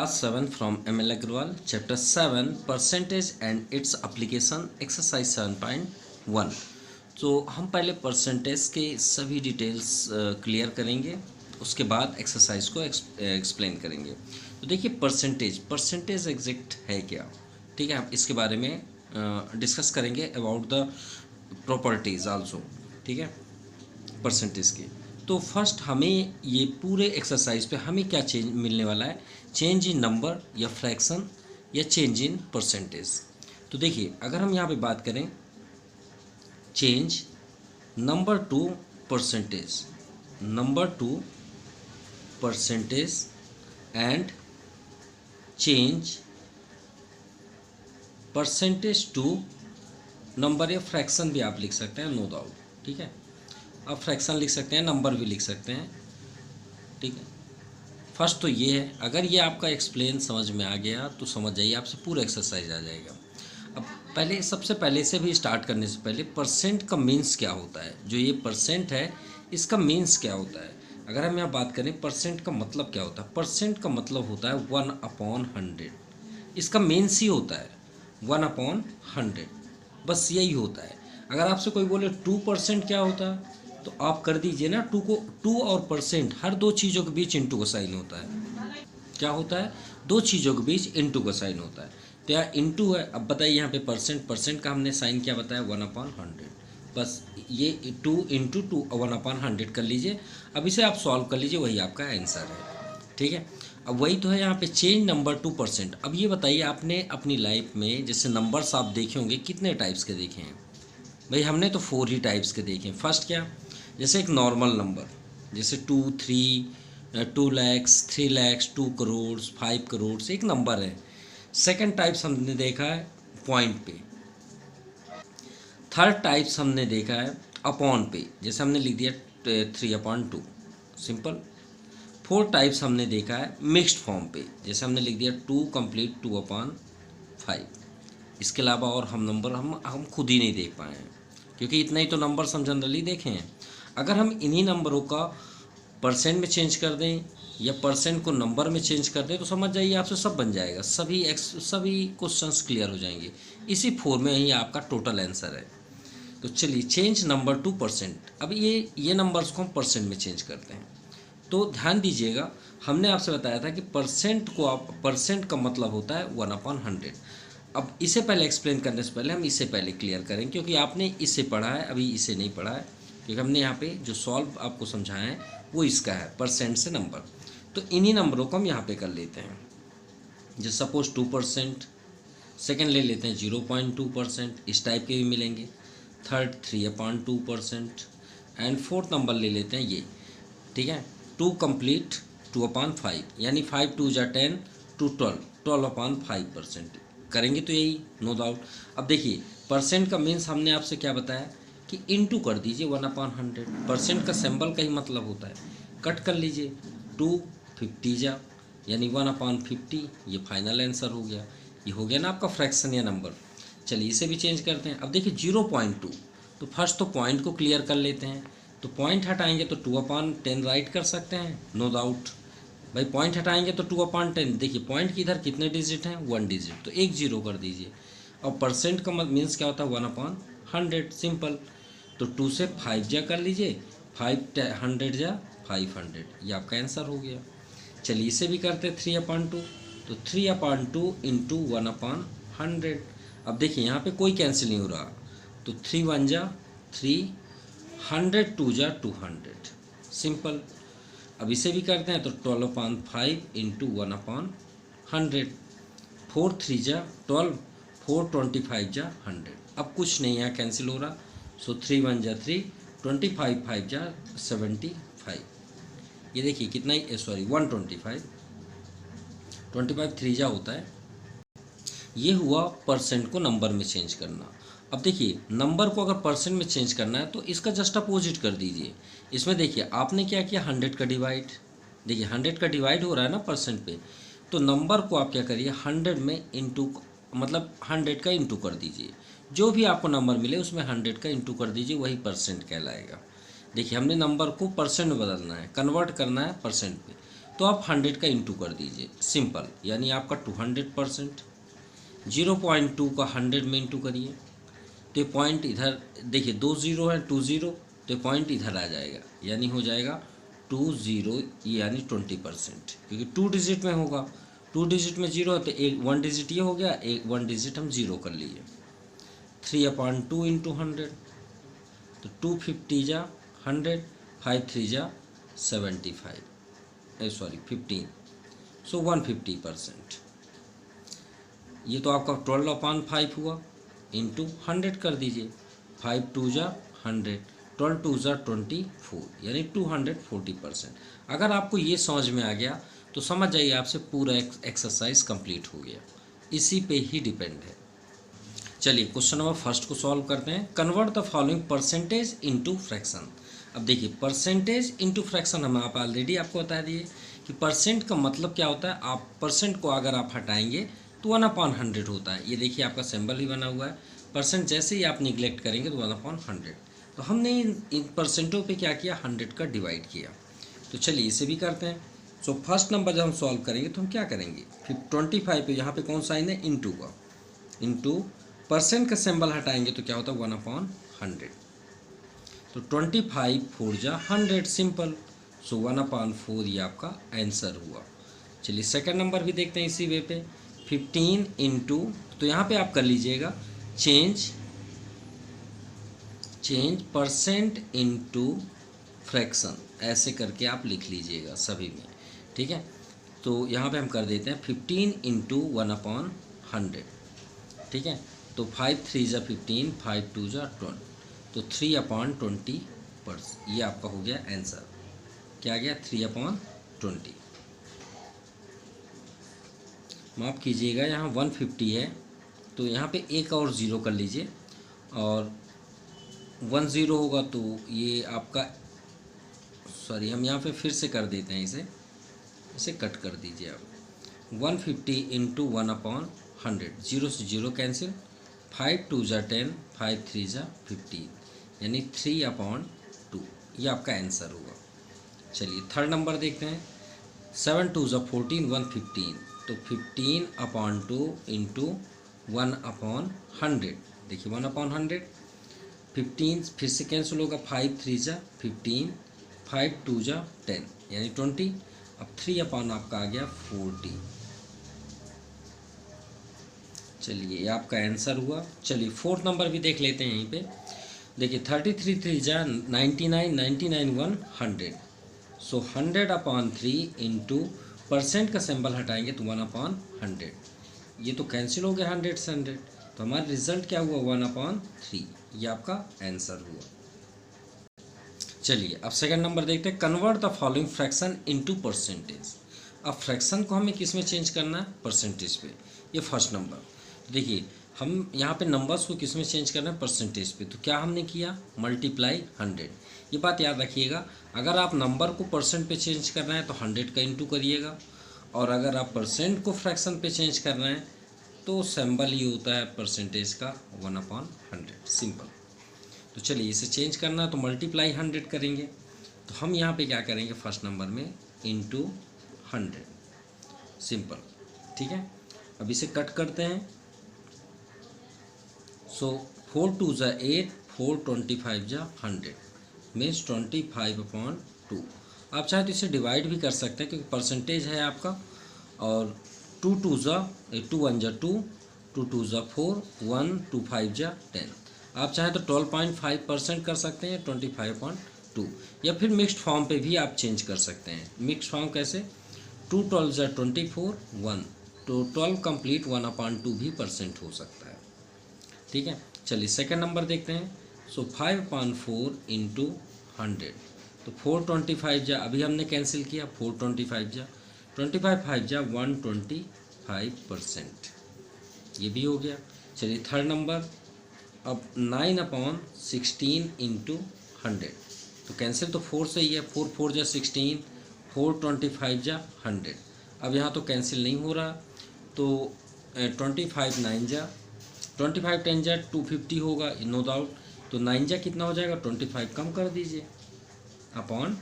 Class 7 from ML Agrawal, Chapter 7 Percentage and its Application, Exercise 7.1। तो हम पहले percentage के सभी डिटेल्स क्लियर करेंगे, उसके बाद एक्सरसाइज को एक्सप्लेन करेंगे। तो देखिए परसेंटेज एग्जैक्ट है क्या, ठीक है। हम इसके बारे में डिस्कस करेंगे अबाउट द प्रॉपर्टीज आल्सो, ठीक है, परसेंटेज की। तो फर्स्ट हमें ये पूरे एक्सरसाइज पे हमें क्या चेंज मिलने वाला है, चेंज इन नंबर या फ्रैक्शन या चेंज इन परसेंटेज। तो देखिए अगर हम यहाँ पे बात करें change number to percentage and change percentage to number या फ्रैक्शन भी आप लिख सकते हैं, नो डाउट, ठीक है। अब फ्रैक्शन लिख सकते हैं, नंबर भी लिख सकते हैं, ठीक है। फर्स्ट तो ये है, अगर ये आपका एक्सप्लेन समझ में आ गया तो समझ जाइए आपसे पूरा एक्सरसाइज आ जाएगा। अब पहले सबसे पहले से भी स्टार्ट करने से पहले परसेंट का मीन्स क्या होता है, जो ये परसेंट है इसका मीन्स क्या होता है। अगर हम यहाँ बात करें परसेंट का मतलब क्या होता है, परसेंट का मतलब होता है 1/100। इसका मीन्स ही होता है 1/100, बस यही होता है। अगर आपसे कोई बोले 2% क्या होता है तो आप कर दीजिए ना, 2 को 2 और परसेंट हर दो चीज़ों के बीच इंटू का साइन होता है। क्या होता है, दो चीज़ों के बीच इंटू का साइन होता है। तो यहाँ इंटू है। अब बताइए यहाँ पे परसेंट का हमने साइन क्या बताया, 1/100। बस ये 2 इंटू 2 1/100 कर लीजिए। अब इसे आप सॉल्व कर लीजिए, वही आपका आंसर है, ठीक है। अब वही तो है यहाँ पे चेंज नंबर 2%। अब ये बताइए आपने अपनी लाइफ में जैसे नंबर्स आप देखे होंगे कितने टाइप्स के देखे हैं भाई, हमने तो 4 ही टाइप्स के देखे हैं। फर्स्ट क्या, जैसे एक नॉर्मल नंबर, जैसे 2, 3, 2 लाख, 3 लाख, 2 करोड़, 5 करोड़, एक नंबर है। सेकंड टाइप्स हमने देखा है पॉइंट पे। थर्ड टाइप्स हमने देखा है अपॉन पे, जैसे हमने लिख दिया 3/2, सिंपल। फोर्थ टाइप्स हमने देखा है मिक्स्ड फॉर्म पे, जैसे हमने लिख दिया 2 कंप्लीट 2/5। इसके अलावा और हम नंबर हम खुद ही नहीं देख पाए हैं, क्योंकि इतना ही तो नंबर्स हम जनरली देखे हैं। अगर हम इन्हीं नंबरों का परसेंट में चेंज कर दें या परसेंट को नंबर में चेंज कर दें तो समझ जाइए आपसे सब बन जाएगा, सभी क्वेश्चंस क्लियर हो जाएंगे। इसी 4 में ही आपका टोटल आंसर है। तो चलिए चेंज नंबर 2%। अब ये नंबर्स को हम परसेंट में चेंज करते हैं। तो ध्यान दीजिएगा, हमने आपसे बताया था कि परसेंट का मतलब होता है 1/100। अब इसे पहले एक्सप्लेन करने से पहले हम इसे पहले क्लियर करें, क्योंकि आपने इसे पढ़ा है, अभी इसे नहीं पढ़ा है, क्योंकि हमने यहाँ पे जो सॉल्व आपको समझाया है वो इसका है, परसेंट से नंबर। तो इन्हीं नंबरों को हम यहाँ पे कर लेते हैं। जैसे सपोज 2%, सेकेंड ले लेते हैं 0.2%, इस टाइप के भी मिलेंगे। थर्ड 3/2% एंड फोर्थ नंबर ले लेते हैं ये, ठीक है, 2 कंप्लीट 2/5, यानी 5 2 जा 10 2 12/5% करेंगे तो यही, नो डाउट। अब देखिए परसेंट का मीन्स हमने आपसे क्या बताया कि इंटू कर दीजिए 1/100। परसेंट का सिंबल का ही मतलब होता है, कट कर लीजिए 250 जा, यानी 1/50, ये फाइनल आंसर हो गया। ये हो गया ना आपका फ्रैक्शन या नंबर। चलिए इसे भी चेंज करते हैं। अब देखिए 0.2, तो फर्स्ट तो पॉइंट को क्लियर कर लेते हैं। तो पॉइंट हटाएंगे तो 2/10 राइट कर सकते हैं, नो डाउट। भाई पॉइंट हटाएंगे तो 2/10, देखिए पॉइंट की इधर कितने डिजिट हैं, 1 डिजिट, तो 1 0 कर दीजिए। और परसेंट का मीन्स क्या होता है 1/100, सिंपल। तो 2 से 5 जा कर लीजिए, 500 जा 500, ये आपका आंसर हो गया। चलिए इसे भी करते 3/2, तो 3/2 इंटू 1/100। अब देखिए यहाँ पे कोई कैंसिल नहीं हो रहा, तो 3 1 जा 3, 100 2 जा 200, सिंपल। अब इसे भी करते हैं तो 12/5 इंटू 1/100, 4 3 जा 12, 4 25 जा 100। अब कुछ नहीं यहाँ कैंसिल हो रहा, सो 3 1 जा 3, 25 5 जा 75। ये देखिए कितना ही, सॉरी 125, 25 3 जा होता है। ये हुआ परसेंट को नंबर में चेंज करना। अब देखिए नंबर को अगर परसेंट में चेंज करना है तो इसका जस्ट अपोजिट कर दीजिए। इसमें देखिए आपने क्या किया, 100 का डिवाइड, देखिए 100 का डिवाइड हो रहा है ना परसेंट पे, तो नंबर को आप क्या करिए 100 में इंटू, मतलब 100 का इंटू कर दीजिए। जो भी आपको नंबर मिले उसमें 100 का इंटू कर दीजिए, वही परसेंट कहलाएगा। देखिए हमने नंबर को परसेंट में बदलना है, कन्वर्ट करना है परसेंट पे, तो आप 100 का इंटू कर दीजिए, सिंपल, यानी आपका 200%। 0.2 का 100 में इंटू करिए तो पॉइंट इधर देखिए, 2 ज़ीरो है, 2 ज़ीरो, तो पॉइंट इधर आ जाएगा, यानी हो जाएगा 20, यानी 20%, क्योंकि 2 डिजिट में होगा। 2 डिजिट में 0 है तो एक 1 डिजिट ये हो गया, एक 1 डिजिट हम 0 कर लिए। 3/2 इंटू 100, तो 250 जा 100, 5 3 जा 75, सॉरी 15, सो 150%। ये तो आपका 12/5 हुआ, इंटू 100 कर दीजिए। 5 2 जा 100, 12 2 जा 24, यानी 240%। अगर आपको ये समझ में आ गया तो समझ जाइए आपसे पूरा एक्सरसाइज कंप्लीट हो गया, इसी पे ही डिपेंड है। चलिए क्वेश्चन नंबर फर्स्ट को सॉल्व करते हैं। Convert the following percentage into fraction. अब देखिए, परसेंटेज इनटू फ्रैक्शन हम आप ऑलरेडी आपको बता दिए कि परसेंट का मतलब क्या होता है। आप परसेंट को अगर आप हटाएंगे तो 1/100 होता है। ये देखिए आपका सिंबल ही बना हुआ है। परसेंट जैसे ही आप निगलेक्ट करेंगे तो 1/100। तो हमने इन परसेंटों पे क्या किया, 100 का डिवाइड किया। तो चलिए इसे भी करते हैं। सो फर्स्ट नंबर जब हम सॉल्व करेंगे तो हम क्या करेंगे, फिर 25 पे यहाँ पे कौन साइन है, इंटू का, इंटू परसेंट का सिंबल हटाएंगे तो क्या होता है 1/100। तो 25 4 जा 100, सिंपल। सो 1/4 ये आपका आंसर हुआ। चलिए सेकंड नंबर भी देखते हैं इसी वे पे। 15 इंटू, तो यहाँ पे आप कर लीजिएगा चेंज परसेंट इंटू फ्रैक्शन, ऐसे करके आप लिख लीजिएगा सभी में, ठीक है। तो यहाँ पे हम कर देते हैं 15 इंटू 1/100, ठीक है। तो 5 3 जा 15, 5 2 जा 20, तो 3/20, ये आपका हो गया आंसर। क्या आ गया, 3/20। माफ़ कीजिएगा, यहाँ 150 है तो यहाँ पे एक और ज़ीरो कर लीजिए, और 1 0 होगा तो ये आपका, सॉरी हम यहाँ पे फिर से कर देते हैं, इसे कट कर दीजिए आप। 150 इंटू 1/100, 0 से 0 कैंसिल, 5 2 जा 10, 5 3 जा 15, यानी 3/2, ये आपका आंसर होगा। चलिए थर्ड नंबर देखते हैं। 7 2 जा 14, 115, तो 15/2 इंटू 1/100, देखिए 1/100, 15 फिर से कैंसिल होगा, 5 3 जा 15, 5 2 जा 10, यानी 20। अब 3/, आपका आ गया 40। चलिए ये आपका आंसर हुआ। चलिए फोर्थ नंबर भी देख लेते हैं यहीं पे। देखिए 33 3 जा 99, 99 1 100, सो 100/3 इंटू परसेंट का सिंबल हटाएंगे तो 1/100, ये तो कैंसिल हो गया 100 से 100, तो हमारा रिजल्ट क्या हुआ 1/3, ये आपका आंसर हुआ। चलिए अब सेकंड नंबर देखते हैं। Convert the following fraction into percentage. अब फ्रैक्शन को हमें किस में चेंज करना है, परसेंटेज पे। ये फर्स्ट नंबर देखिए, हम यहाँ पे नंबर्स को किस में चेंज करना है, परसेंटेज पे। तो क्या हमने किया, मल्टीप्लाई 100। ये बात याद रखिएगा, अगर आप नंबर को परसेंट पे चेंज करना है तो 100 का इंटू करिएगा, और अगर आप परसेंट को फ्रैक्शन पे चेंज करना है तो सिंबल ही होता है परसेंटेज का 1/100, सिंपल। तो चलिए इसे चेंज करना है तो मल्टीप्लाई 100 करेंगे। तो हम यहाँ पे क्या करेंगे, फर्स्ट नंबर में इंटू 100, सिंपल, ठीक है। अब इसे कट करते हैं। सो 4 2 जा 8, 4 25 जा 100, मीन्स 25/2। आप चाहे तो इसे डिवाइड भी कर सकते हैं क्योंकि परसेंटेज है आपका। और 2 2 जा 2 1 जा 2, 2 2 जा 4, 1 2 5 जा 10। आप चाहें तो 12.5% कर सकते हैं, 25/2, या फिर मिक्स्ड फॉर्म पे भी आप चेंज कर सकते हैं। मिक्स्ड फॉर्म कैसे, 2 12 जा 24, 1, तो 12 कंप्लीट 1/2 भी परसेंट हो सकता है, ठीक है। चलिए सेकंड नंबर देखते हैं। सो 5/4 इंटू 100, तो 425 जा, अभी हमने कैंसिल किया, 425 जा 25 5 जा 125%, ये भी हो गया। चलिए थर्ड नंबर। अब 9/16 इंटू 100, तो कैंसिल तो 4 से ही है, 4 4 जा 16, 425 जा 100। अब यहाँ तो कैंसिल नहीं हो रहा, तो 25 9 जा 25 10 जा 250 होगा, नो डाउट। तो 9 जा कितना हो जाएगा, 25 कम कर दीजिए, 4,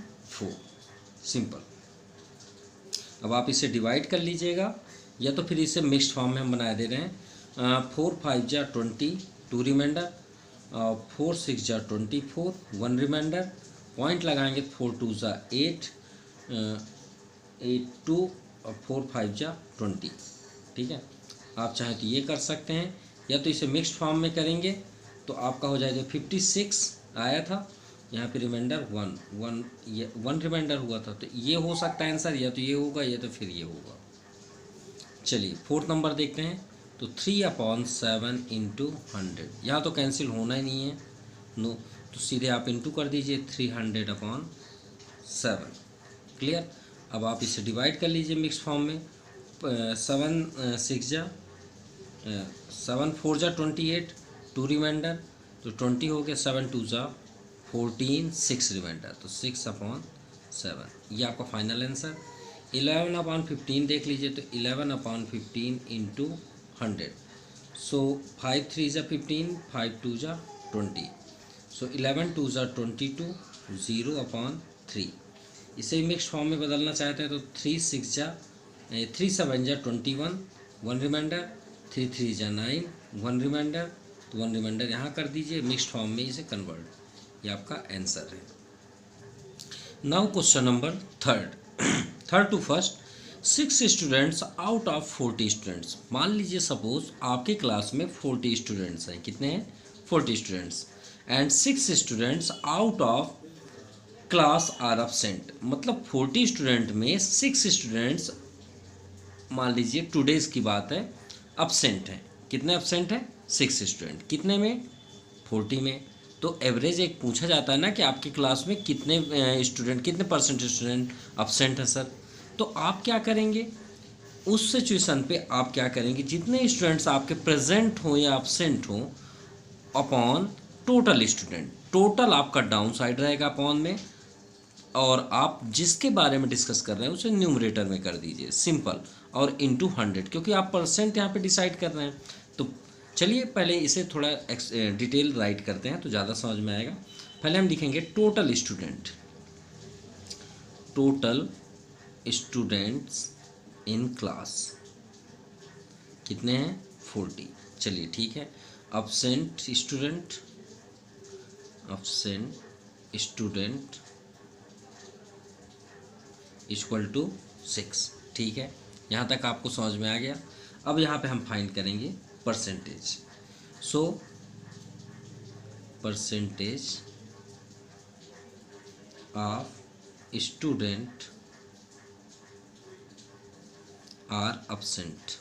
सिंपल। अब आप इसे डिवाइड कर लीजिएगा, या तो फिर इसे मिक्स्ड फॉर्म में हम बना दे रहे हैं। 4 5 जा 20, 2 रिमाइंडर, 4 6 जा 24, 1 रिमाइंडर, पॉइंट लगाएंगे 4 2 जा 8, 8 2 और 4 5 जा 20। ठीक है, आप चाहें तो ये कर सकते हैं, या तो इसे मिक्स्ड फॉर्म में करेंगे तो आपका हो जाएगा 56 आया था, यहाँ पे रिमाइंडर 1 ये 1 रिमाइंडर हुआ था, तो ये हो सकता है आंसर, या तो ये होगा या तो फिर ये होगा। चलिए 4th नंबर देखते हैं। तो 3/7 इंटू 100, यहाँ तो कैंसिल होना ही नहीं है, नो, तो सीधे आप इंटू कर दीजिए 300/7। क्लियर। अब आप इसे डिवाइड कर लीजिए मिक्स फॉर्म में। 7 6 जा 7 4 जा 28, 2 रिमाइंडर, तो 20 हो गया, 7 2 जा 14, 6 रिमाइंडर, तो 6/7। ये आपका फाइनल आंसर। 11/15 देख लीजिए, तो 11/15 इंटू 100, सो 5 3 जा 15, 5 2 जा 20, सो 11 2 जा 22, 0/3। इसे मिक्स फॉर्म में बदलना चाहते हैं तो 3 6 जा 3 7 जा 21, 1 रिमाइंडर, 3 3 जा 9, 1 रिमाइंडर, तो 1 रिमाइंडर यहाँ कर दीजिए, मिक्स्ड फॉर्म में इसे कन्वर्ट। ये आपका आंसर है। Now question number 3rd two first. 6 students out of 40 students. मान लीजिए सपोज आपके क्लास में 40 स्टूडेंट्स हैं। कितने हैं? 40 students. And 6 students out of class are absent. मतलब 40 स्टूडेंट में 6 स्टूडेंट्स, मान लीजिए टुडेज की बात है, एब्सेंट हैं। कितने एब्सेंट हैं? 6 स्टूडेंट। कितने में? 40 में। तो एवरेज एक पूछा जाता है ना कि आपकी क्लास में कितने स्टूडेंट, कितने परसेंट स्टूडेंट एब्सेंट हैं सर। तो आप क्या करेंगे उस सिचुएशन पे? आप क्या करेंगे, जितने स्टूडेंट्स आपके प्रेजेंट हो या एब्सेंट हो अपॉन टोटल स्टूडेंट। टोटल आपका डाउन साइड रहेगा अपॉन में, और आप जिसके बारे में डिस्कस कर रहे हैं उसे न्यूमरेटर में कर दीजिए, सिंपल, और इंटू 100, क्योंकि आप परसेंट यहाँ पे डिसाइड कर रहे हैं। तो चलिए पहले इसे थोड़ा डिटेल राइट करते हैं तो ज़्यादा समझ में आएगा। पहले हम लिखेंगे total student. Total students in class कितने हैं? 40। चलिए ठीक है। Absent student, absent student equal to 6। ठीक है, यहाँ तक आपको समझ में आ गया। अब यहाँ पे हम फाइंड करेंगे percentage. So percentage of student are absent.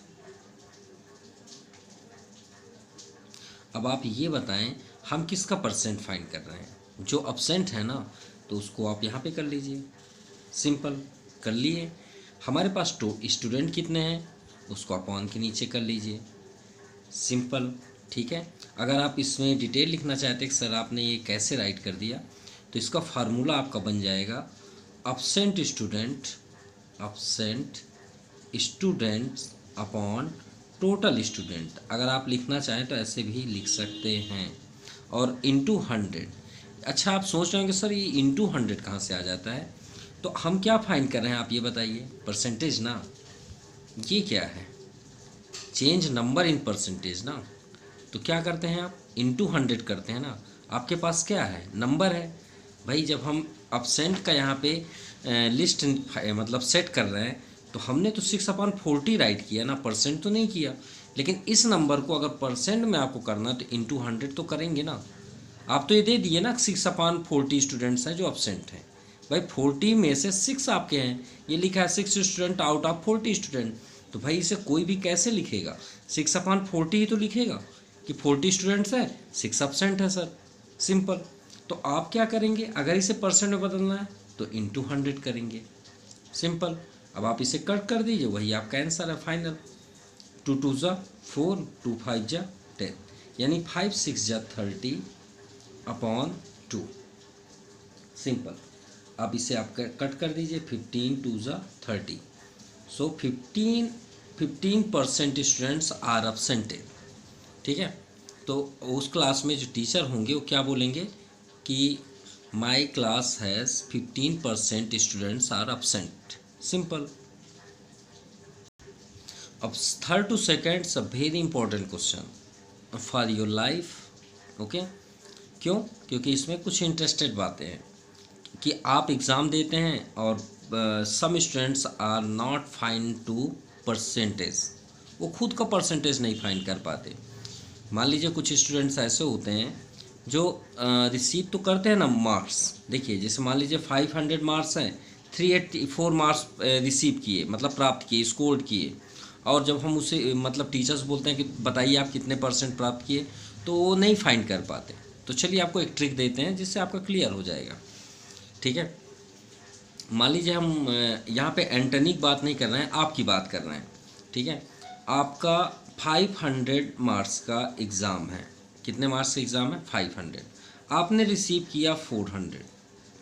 अब आप ये बताएं हम किसका परसेंट फाइंड कर रहे हैं? जो एब्सेंट है ना, तो उसको आप यहाँ पे कर लीजिए, सिंपल कर लिए। हमारे पास स्टूडेंट कितने हैं उसको अपॉन के नीचे कर लीजिए, सिंपल। ठीक है, अगर आप इसमें डिटेल लिखना चाहते हैं कि सर आपने ये कैसे राइट कर दिया, तो इसका फार्मूला आपका बन जाएगा absent student, absent students upon total student. अगर आप लिखना चाहें तो ऐसे भी लिख सकते हैं, और इंटू 100। अच्छा, आप सोच रहे होंगे सर ये इंटू 100 कहाँ से आ जाता है? तो हम क्या फाइंड कर रहे हैं आप ये बताइए? परसेंटेज ना, ये क्या है? चेंज नंबर इन परसेंटेज ना। तो क्या करते हैं आप? इंटू 100 करते हैं ना। आपके पास क्या है? नंबर है भाई। जब हम एब्सेंट का यहाँ पे लिस्ट मतलब सेट कर रहे हैं, तो हमने तो 6/40 राइट किया ना, परसेंट तो नहीं किया। लेकिन इस नंबर को अगर परसेंट में आपको करना है तो इंटू 100 तो करेंगे ना। आप तो ये दे दिए ना 6/40 स्टूडेंट्स हैं जो एब्सेंट हैं। भाई 40 में से 6 आपके हैं, ये लिखा है 6 स्टूडेंट आउट ऑफ 40 स्टूडेंट। तो भाई इसे कोई भी कैसे लिखेगा? 6/40 ही तो लिखेगा कि 40 स्टूडेंट्स हैं, 6 एब्सेंट है सर, सिंपल। तो आप क्या करेंगे? अगर इसे परसेंट में बदलना है तो इंटू 100 करेंगे, सिंपल। अब आप इसे कट कर दीजिए, वही आपका आंसर है फाइनल। 2 2 जा 4, 2 5 जा 10, यानी 5 6 जा 30/2, सिंपल। अब इसे आप कट कर दीजिए, 15 2 जा 30, सो 15% स्टूडेंट्स आर एब्सेंटेड। ठीक है, तो उस क्लास में जो टीचर होंगे वो क्या बोलेंगे कि my class has 15% students are absent, simple. अब third to second a very important question for your life. Okay, क्यों? क्योंकि इसमें कुछ इंटरेस्टेड बातें हैं कि आप एग्ज़ाम देते हैं और some students are not find to percentage, वो खुद का परसेंटेज नहीं फाइंड कर पाते। मान लीजिए कुछ स्टूडेंट्स ऐसे होते हैं जो रिसीव तो करते हैं ना मार्क्स। देखिए जैसे मान लीजिए 500 मार्क्स हैं, 384 मार्क्स रिसीव किए, मतलब प्राप्त किए, स्कोर किए। और जब हम उसे मतलब टीचर्स बोलते हैं कि बताइए आप कितने परसेंट प्राप्त किए, तो वो नहीं फाइंड कर पाते। तो चलिए आपको एक ट्रिक देते हैं जिससे आपका क्लियर हो जाएगा। ठीक है, मान लीजिए हम यहाँ पे एंटनी की बात नहीं कर रहे हैं, आपकी बात कर रहे हैं। ठीक है, आपका 500 मार्क्स का एग्ज़ाम है। कितने मार्क्स का एग्ज़ाम है? 500। आपने रिसीव किया 400।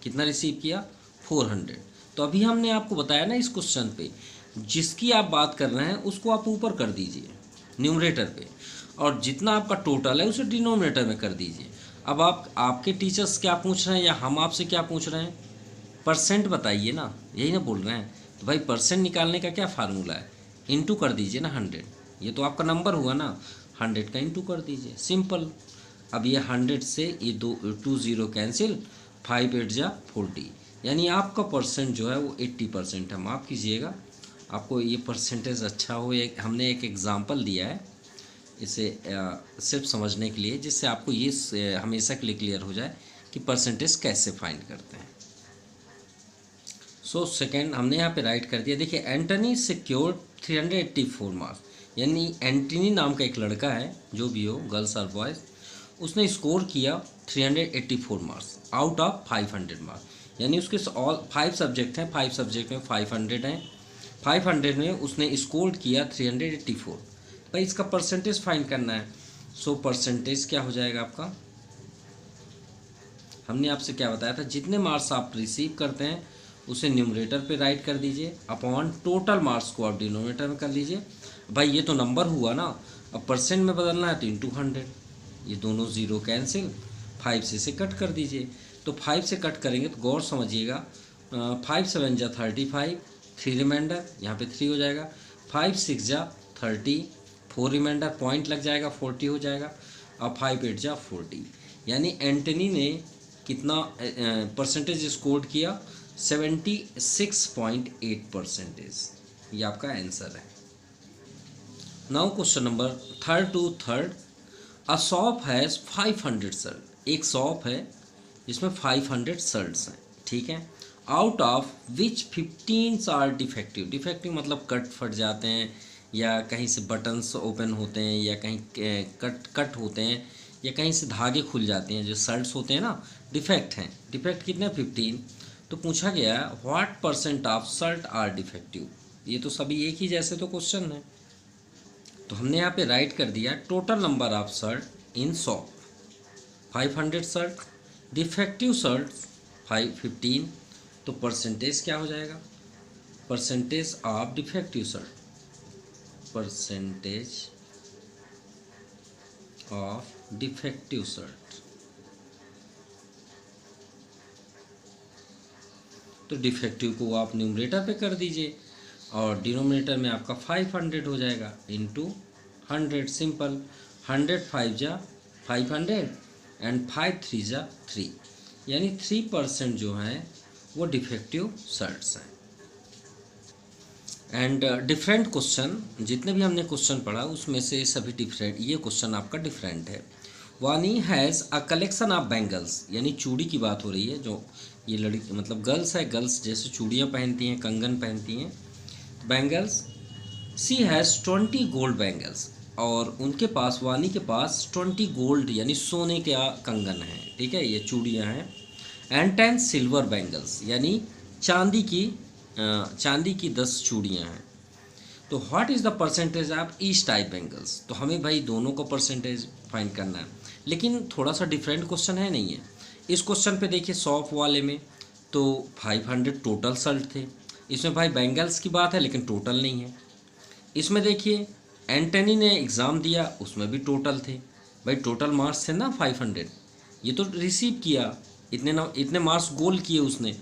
कितना रिसीव किया? 400। तो अभी हमने आपको बताया ना इस क्वेश्चन पे, जिसकी आप बात कर रहे हैं उसको आप ऊपर कर दीजिए न्यूमरेटर पे, और जितना आपका टोटल है उसे डिनोमिनेटर में कर दीजिए। अब आपके टीचर्स क्या पूछ रहे हैं या हम आपसे क्या पूछ रहे हैं? परसेंट बताइए ना, यही ना बोल रहे हैं। तो भाई परसेंट निकालने का क्या फार्मूला है? इंटू कर दीजिए ना 100। ये तो आपका नंबर हुआ ना, 100 का इंटू कर दीजिए, सिंपल। अब ये 100 से ये 2 0 कैंसिल, 5 8 जा 40, यानी आपका परसेंट जो है वो 80% है। माफ़ कीजिएगा, आपको ये परसेंटेज अच्छा हो, हमने एक एग्ज़ाम्पल दिया है इसे सिर्फ समझने के लिए, जिससे आपको ये हमेशा के लिए क्लियर हो जाए कि परसेंटेज कैसे फाइंड करते हैं। सो सेकेंड हमने यहाँ पे राइट कर दिया। देखिए एंटनी सिक्योर्ड 384 मार्क्स, यानी एंटनी नाम का एक लड़का है, जो भी हो गर्ल्स और बॉयज़, उसने स्कोर किया 384 मार्क्स आउट ऑफ 500 मार्क्स। यानी उसके ऑल 5 सब्जेक्ट हैं, 5 सब्जेक्ट में 500 हैं, 500 में उसने स्कोर किया 384। भाई इसका परसेंटेज फाइंड करना है। सो परसेंटेज क्या हो जाएगा आपका? हमने आपसे क्या बताया था, जितने मार्क्स आप रिसीव करते हैं उसे न्यूमरेटर पे राइट कर दीजिए, अपॉन टोटल मार्क्स को आप डिनोमिनेटर में कर लीजिए। भाई ये तो नंबर हुआ ना, अब परसेंट में बदलना है तो इंटू 100, ये दोनों ज़ीरो कैंसिल, 5 से इसे कट कर दीजिए। तो 5 से कट करेंगे तो गौर समझिएगा, 5 7 जा 35, 3 रिमाइंडर, यहाँ पे 3 हो जाएगा, 5 6 जा 30, 4 रिमाइंडर, पॉइंट लग जाएगा, 40 हो जाएगा, और 5 8 जा 40। यानी एंटनी ने कितना परसेंटेज स्कोर किया? 76.8%। ये आपका आंसर है। Now question number third. A shop has 500 shirt, एक शॉप है जिसमें 500 शर्ट्स हैं। ठीक है, out of which 15 are defective. Defective मतलब कट फट जाते हैं, या कहीं से बटन्स ओपन होते हैं, या कहीं कट होते हैं, या कहीं से धागे खुल जाते हैं। जो शर्ट्स होते हैं ना, डिफेक्ट हैं। डिफेक्ट कितने? 15। तो पूछा गया what percent of shirt are defective. ये तो सभी एक ही जैसे तो क्वेश्चन है, तो हमने यहाँ पे राइट कर दिया total number of shirt in shop 500 shirt, defective shirt 15। तो परसेंटेज क्या हो जाएगा? Percentage of defective shirt, percentage of defective shirt. तो डिफेक्टिव को आप न्यूमरेटर पे कर दीजिए, और डिनोमिनेटर में आपका 500 हो जाएगा इंटू 100, सिंपल। 100 5 जा 500 एंड 5 3 जा 3, यानी 3% जो है वो डिफेक्टिव शर्ट्स हैं। एंड डिफरेंट क्वेश्चन, जितने भी हमने क्वेश्चन पढ़ा उसमें से सभी डिफरेंट, ये क्वेश्चन आपका डिफरेंट है। वानी has a collection of bangles, यानी चूड़ी की बात हो रही है। जो ये लड़की मतलब गर्ल्स है, गर्ल्स जैसे चूड़ियाँ पहनती हैं, कंगन पहनती हैं, bangles. She has 20 gold bangles, और उनके पास, वानी के पास 20 गोल्ड यानी सोने का कंगन है। ठीक है, ये चूड़ियाँ हैं। एंड 10 सिल्वर बैंगल्स, यानी चांदी की 10 चूड़ियाँ हैं। तो what is the percentage of each type bangles. तो हमें भाई दोनों को परसेंटेज फाइंड करना है, लेकिन थोड़ा सा डिफरेंट क्वेश्चन है, नहीं है। इस क्वेश्चन पे देखिए शॉप वाले में तो 500 टोटल शर्ट थे, इसमें भाई बैंगल्स की बात है लेकिन टोटल नहीं है। इसमें देखिए एंटनी ने एग्ज़ाम दिया, उसमें भी टोटल थे। भाई टोटल मार्क्स थे ना 500, ये तो रिसीव किया, इतने मार्क्स गोल किए उसने।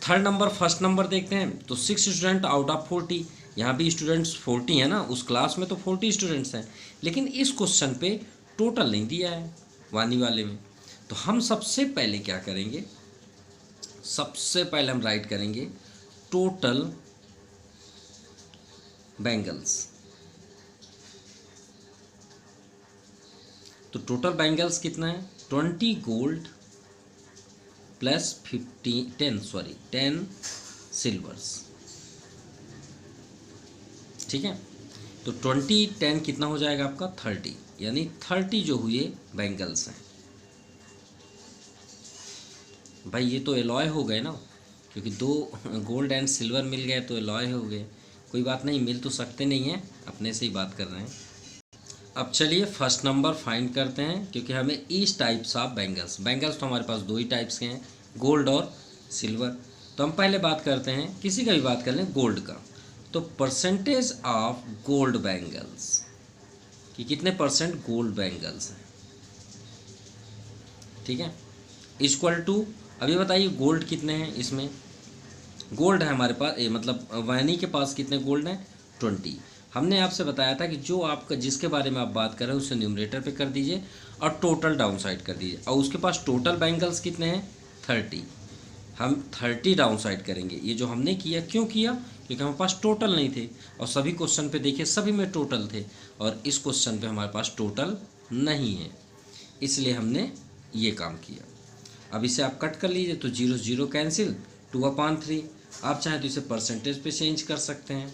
थर्ड नंबर फर्स्ट नंबर देखते हैं तो 6 स्टूडेंट आउट ऑफ 40, यहाँ भी स्टूडेंट्स 40 है ना, उस क्लास में तो 40 स्टूडेंट्स हैं, लेकिन इस क्वेश्चन पे टोटल नहीं दिया है वानी वाले में। तो हम सबसे पहले क्या करेंगे, सबसे पहले हम राइट करेंगे टोटल बैंगल्स। तो टोटल बैंगल्स कितना है, 20 गोल्ड प्लस 10 सिल्वर्स। ठीक है, तो 20 10 कितना हो जाएगा आपका 30, यानी 30 जो हुए बैंगल्स हैं। भाई ये तो एलॉय हो गए ना, क्योंकि 2 गोल्ड एंड सिल्वर मिल गए तो एलॉय हो गए। कोई बात नहीं, मिल तो सकते नहीं हैं, अपने से ही बात कर रहे हैं। अब चलिए फर्स्ट नंबर फाइंड करते हैं, क्योंकि हमें इस टाइप्स ऑफ बैंगल्स तो हमारे पास 2 ही टाइप्स के हैं, गोल्ड और सिल्वर। तो हम पहले बात करते हैं, किसी का भी बात कर लें गोल्ड का, तो परसेंटेज ऑफ गोल्ड बैंगल्स कि कितने परसेंट गोल्ड बैंगल्स हैं। ठीक है, इक्वल टू, अभी बताइए गोल्ड कितने हैं इसमें। गोल्ड है हमारे पास मतलब वैनी के पास कितने गोल्ड हैं 20। हमने आपसे बताया था कि जो आपका जिसके बारे में आप बात कर रहे हैं उसे न्यूमरेटर पे कर दीजिए और टोटल डाउन साइड कर दीजिए, और उसके पास टोटल बैंगल्स कितने हैं 30। हम 30 डाउन साइड करेंगे। ये जो हमने किया, क्यों किया, क्योंकि हमारे पास टोटल नहीं थे, और सभी क्वेश्चन पे देखिए सभी में टोटल थे, और इस क्वेश्चन पे हमारे पास टोटल नहीं है, इसलिए हमने ये काम किया। अब इसे आप कट कर लीजिए, तो 0 0 कैंसिल, 2/3। आप चाहें तो इसे परसेंटेज पे चेंज कर सकते हैं,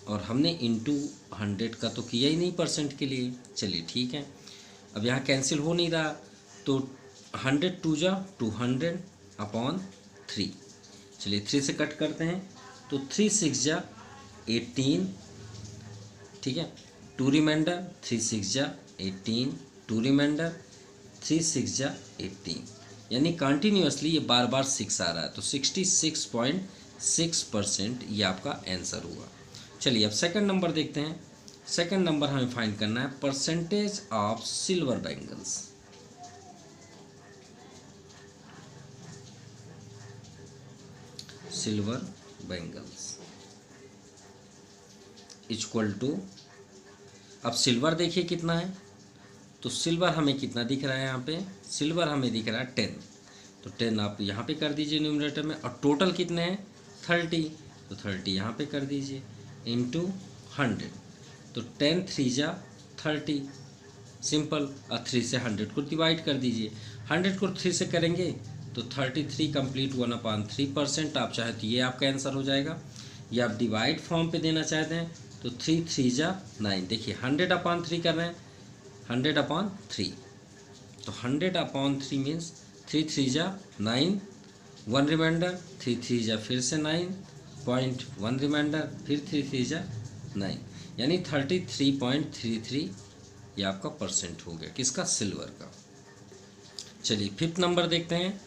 और हमने इंटू 100 का तो किया ही नहीं परसेंट के लिए। चलिए ठीक है, अब यहाँ कैंसिल हो नहीं रहा, तो 100 2 जा 200/3। चलिए 3 से कट करते हैं, तो 3 6 जा 18। ठीक है, 2 रिमाइंडर, 3 6 जा 18, 2 रिमाइंडर, 3 6 जा 18, यानी कंटिन्यूसली ये बार बार 6 आ रहा है, तो 66.6% ये आपका आंसर हुआ। चलिए अब सेकंड नंबर देखते हैं। सेकंड नंबर हमें फाइंड करना है percentage of silver bangles. Silver bangles equal to, अब सिल्वर देखिए कितना है, तो सिल्वर हमें कितना दिख रहा है यहाँ पे, सिल्वर हमें दिख रहा है 10, तो 10 आप यहाँ पे कर दीजिए न्यूमरेटर में, और टोटल कितने हैं 30, तो 30 यहाँ पे कर दीजिए इंटू 100, तो 10 3 जा 30, सिंपल। और 3 से 100 को डिवाइड कर दीजिए, 100 को 3 से करेंगे तो 33 कंप्लीट 1/3%। आप चाहे तो ये आपका आंसर हो जाएगा, या आप डिवाइड फॉर्म पे देना चाहते हैं तो 3 3 जा 9। देखिए 100/3 कर रहे हैं, 100/3, तो 100/3 मीन्स 3 3 जा 9, 1 रिमाइंडर, 3 3 जा फिर से 9.1 रिमाइंडर, फिर 3 3 जा 9, यानी 33.33 ये आपका परसेंट हो गया, किसका, सिल्वर का। चलिए फिफ्थ नंबर देखते हैं।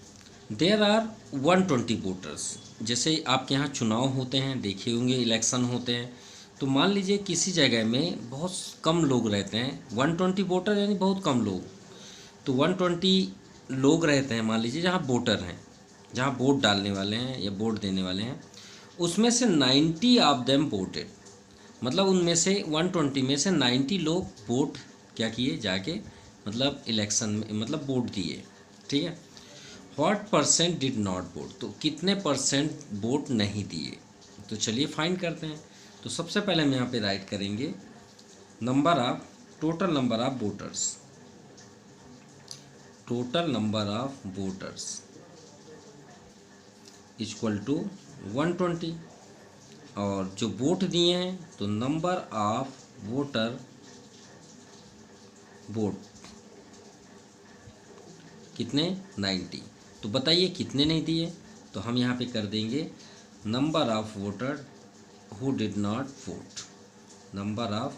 There are 120 voters. जैसे आपके यहाँ चुनाव होते हैं, देखे होंगे इलेक्शन होते हैं, तो मान लीजिए किसी जगह में बहुत कम लोग रहते हैं, 120 वोटर यानी बहुत कम लोग, तो 120 लोग रहते हैं मान लीजिए जहाँ वोटर हैं, जहाँ वोट डालने वाले हैं या वोट देने वाले हैं, उसमें से 90 ऑफ देम वोटेड, मतलब उनमें से 120 में से 90 लोग वोट क्या किए जाके, मतलब इलेक्शन में, मतलब वोट दिए। ठीक है, what percent did not vote, तो कितने परसेंट वोट नहीं दिए। तो चलिए फाइंड करते हैं। तो सबसे पहले हम यहाँ पे राइट करेंगे number of, total number of voters, total number of voters equal to 120, और जो वोट दिए हैं तो नंबर ऑफ वोटर वोट कितने 90। तो बताइए कितने नहीं दिए, तो हम यहाँ पे कर देंगे number of voter who did not vote, number of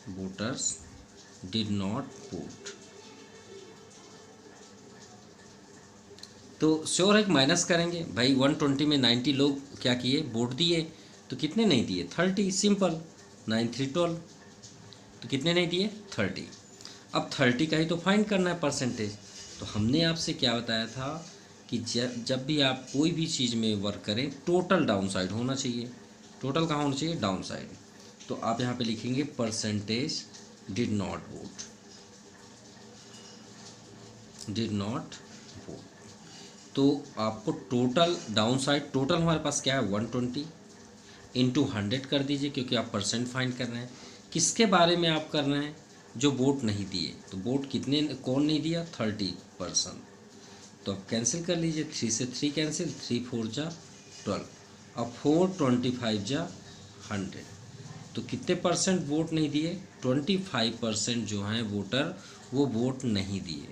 voters did not vote. तो श्योर है कि माइनस करेंगे भाई, 120 में 90 लोग क्या किए, वोट दिए, तो कितने नहीं दिए 30, सिंपल, 9 3 12, तो कितने नहीं दिए 30। अब 30 का ही तो फाइंड करना है परसेंटेज। तो हमने आपसे क्या बताया था कि जब भी आप कोई भी चीज़ में वर्क करें टोटल डाउन साइड होना चाहिए। टोटल कहाँ होना चाहिए? Down side. तो आप यहाँ पे लिखेंगे percentage did not vote, did not vote. तो आपको टोटल डाउन साइड, टोटल हमारे पास क्या है 120 इंटू 100 कर दीजिए, क्योंकि आप परसेंट फाइंड कर रहे हैं। किसके बारे में आप कर रहे हैं? जो वोट नहीं दिए। तो वोट कितने, कौन नहीं दिया? 30%। तो अब कैंसिल कर लीजिए, 3 से 3 कैंसिल, 3 4 जा 12, अब 4 25 जा 100। तो कितने परसेंट वोट नहीं दिए? 25% जो हैं वोटर वो वोट नहीं दिए।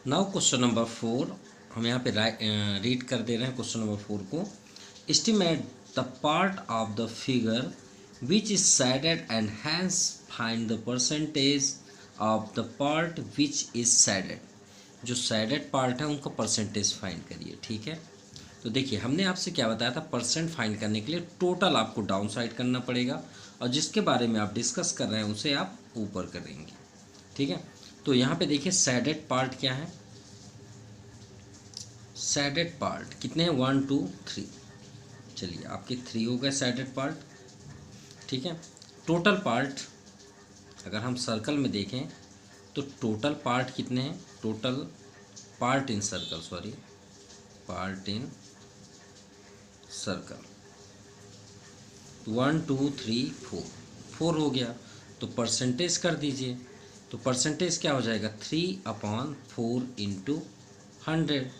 नाउ क्वेश्चन नंबर 4, हम यहाँ पे रीड कर दे रहे हैं क्वेश्चन नंबर 4 को। Estimate the part of the figure which is shaded and hence find the percentage of the part which is shaded. जो सैडेड पार्ट है उनका परसेंटेज फाइंड करिए, ठीक है। तो देखिए हमने आपसे क्या बताया था, परसेंट फाइंड करने के लिए टोटल आपको डाउन साइड करना पड़ेगा, और जिसके बारे में आप डिस्कस कर रहे हैं उसे आप ऊपर करेंगे, ठीक है। तो यहाँ पे देखिए सैडेड पार्ट क्या है, सैडेड पार्ट कितने हैं? 1 2 3। चलिए आपके 3 हो गए सैडेड पार्ट, ठीक है। टोटल पार्ट अगर हम सर्कल में देखें तो टोटल पार्ट कितने हैं? Total part in circle, sorry part in circle 1 2 3 4, 4 हो गया। तो परसेंटेज कर दीजिए। तो परसेंटेज क्या हो जाएगा? 3/4 इंटू 100,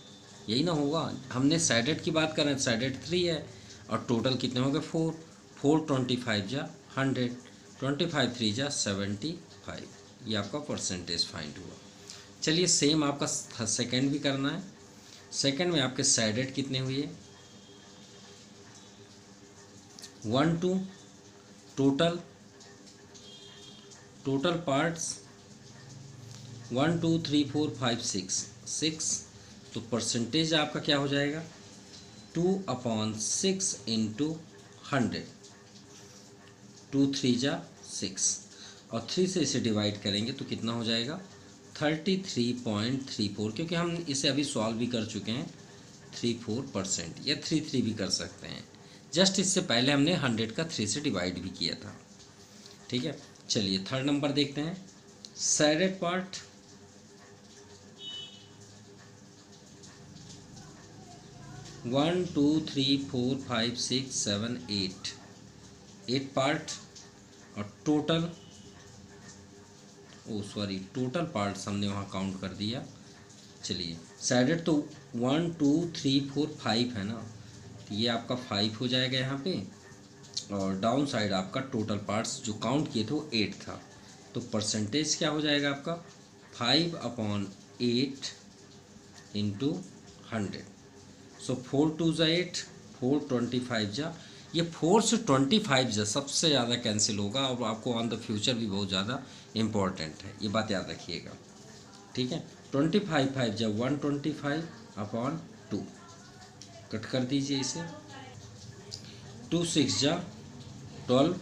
यही ना होगा। हमने साइडेड की बात कर रहे हैं, साइडेड 3 है और टोटल कितने हो गए? 4 4 25 जा 100, 25 3 जा 75, ये आपका परसेंटेज फाइंड हुआ। चलिए सेम आपका सेकंड भी करना है। सेकंड में आपके साइडेड कितने हुए? 1 2, टोटल पार्ट्स 1 2 3 4 5 6 6। तो परसेंटेज आपका क्या हो जाएगा? 2/6 इंटू 100, 2 3 जा 6, और 3 से इसे डिवाइड करेंगे तो कितना हो जाएगा? 33.34, क्योंकि हम इसे अभी सॉल्व भी कर चुके हैं। 34% या 33 भी कर सकते हैं, जस्ट इससे पहले हमने 100 का 3 से डिवाइड भी किया था, ठीक है। चलिए थर्ड नंबर देखते हैं, shaded part. One two three four five six seven 8 part, और टोटल टोटल पार्ट्स हमने वहाँ काउंट कर दिया। चलिए सैडेड तो 1 2 3 4 5 है ना, तो ये आपका 5 हो जाएगा यहाँ पे, और डाउन साइड आपका टोटल पार्ट्स जो काउंट किए थे वो 8 था। तो परसेंटेज क्या हो जाएगा आपका? 5/8 इंटू 100। सो 4 2 जा 8, 4 25 जा, ये 4 से 25 जा सबसे ज़्यादा कैंसिल होगा, और आपको ऑन द फ्यूचर भी बहुत ज़्यादा इम्पॉर्टेंट है, ये बात याद रखिएगा, ठीक है। 25 5 जा 125/2, कट कर दीजिए इसे। 2 6 जा 12,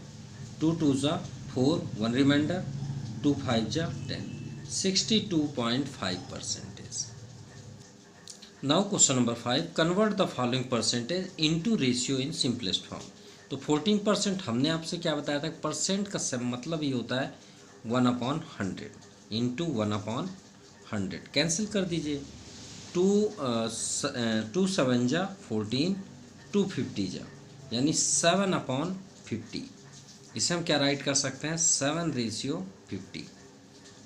2 2 जा 4, 1 रिमाइंडर, 2 5 जा 10, 62.5%। Now question number 5, convert the following percentage into ratio in simplest form. तो 14% हमने आपसे क्या बताया था? परसेंट का मतलब ही होता है 1/100 इंटू 1/100। कैंसिल कर दीजिए, 2 7 जा 14, 250 जा, यानी 7/50। इसे हम क्या राइट कर सकते हैं? 7/50।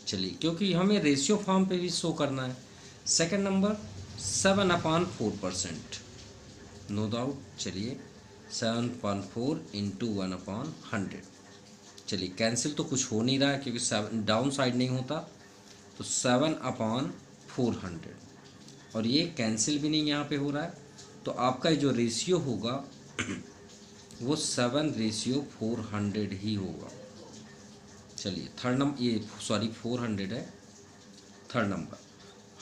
चलिए क्योंकि हमें रेशियो फॉर्म पे भी शो करना है। Second number 7/4%, no doubt. चलिए 7/4 इंटू 1/100। चलिए कैंसिल तो कुछ हो नहीं रहा है क्योंकि डाउन साइड नहीं होता, तो 7/400, और ये कैंसिल भी नहीं यहाँ पे हो रहा है। तो आपका जो रेशियो होगा वो 7/400 ही होगा। चलिए थर्ड नंबर, ये 400 है। Third number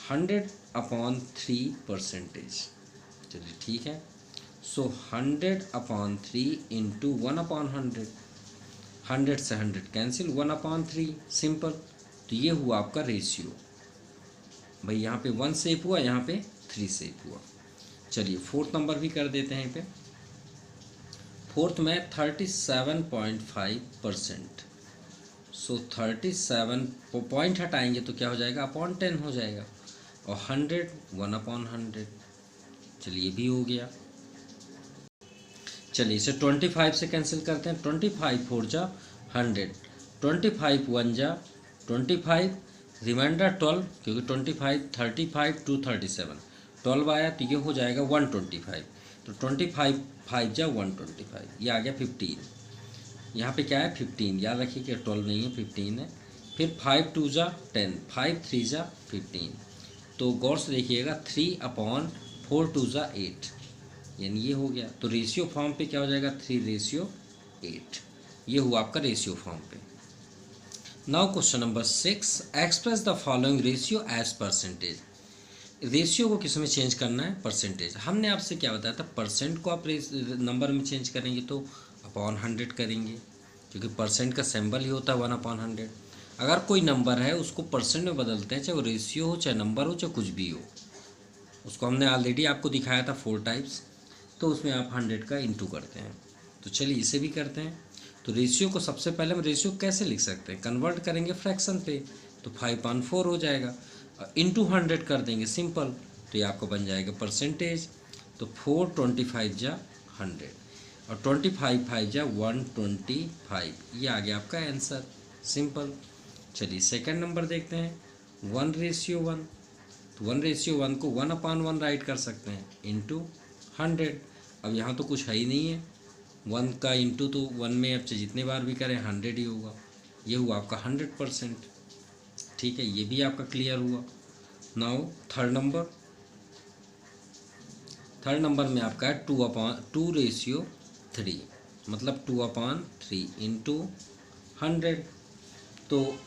100/3%। चलिए ठीक है। सो 100/3 इंटू 1/100, 100 से 100 कैंसिल, 1/3 सिंपल। तो ये हुआ आपका रेशियो। भाई यहाँ पे 1 सेव हुआ, यहाँ पे 3 से हुआ। चलिए फोर्थ नंबर भी कर देते हैं। पे फोर्थ में 37.5%। सो 37 पॉइंट हटाएंगे तो क्या हो जाएगा, अपॉन 10 हो जाएगा, और 100 1/100। चलिए भी हो गया। चलिए इसे 25 से कैंसिल करते हैं। 25 4 जा 100, 25 1 जा 25, रिमाइंडर 12, क्योंकि 25 35 2 37 12 आया तो ये हो जाएगा 125। तो 25 5 जा 125, ये आ गया 15। यहाँ पे क्या है 15, याद रखिए कि 12 नहीं है 15 है। फिर 5 2 जा 10, 5 3 जा 15। तो गौर से देखिएगा 3/4 2 जा 8, यानी ये हो गया। तो रेशियो फॉर्म पे क्या हो जाएगा 3:8। ये हुआ आपका रेशियो फॉर्म पे। Now question number 6, express the following ratio as percentage. Ratio को किस में चेंज करना है, परसेंटेज। हमने आपसे क्या बताया था, परसेंट को आप नंबर में चेंज करेंगे तो अपॉन 100 करेंगे, क्योंकि परसेंट का सिंबल ही होता है 1/100। अगर कोई नंबर है उसको परसेंट में बदलते हैं, चाहे वो रेशियो हो, चाहे नंबर हो, चाहे कुछ भी हो। उसको हमने ऑलरेडी आपको दिखाया था 4 टाइप्स, तो उसमें आप 100 का इंटू करते हैं। तो चलिए इसे भी करते हैं। तो रेशियो को सबसे पहले हम रेशियो कैसे लिख सकते हैं, कन्वर्ट करेंगे फ्रैक्शन पे, तो 5/4 हो जाएगा। इंटू 100 कर देंगे सिंपल, तो ये आपको बन जाएगा परसेंटेज। तो 4 25 जा 100, और 25 5 जा 125, ये आ गया आपका आंसर, सिंपल। चलिए सेकंड नंबर देखते हैं, 1:1। तो 1:1 को 1/1 राइट कर सकते हैं, इंटू 100। अब यहाँ तो कुछ है ही नहीं है, 1 का इंटू तो 1 में अब जितने बार भी करें 100 ही होगा। ये हुआ आपका 100%। ठीक है, ये भी आपका क्लियर हुआ। नाउ थर्ड नंबर में आपका है 2/2, मतलब 2/3 इंटू 100। तो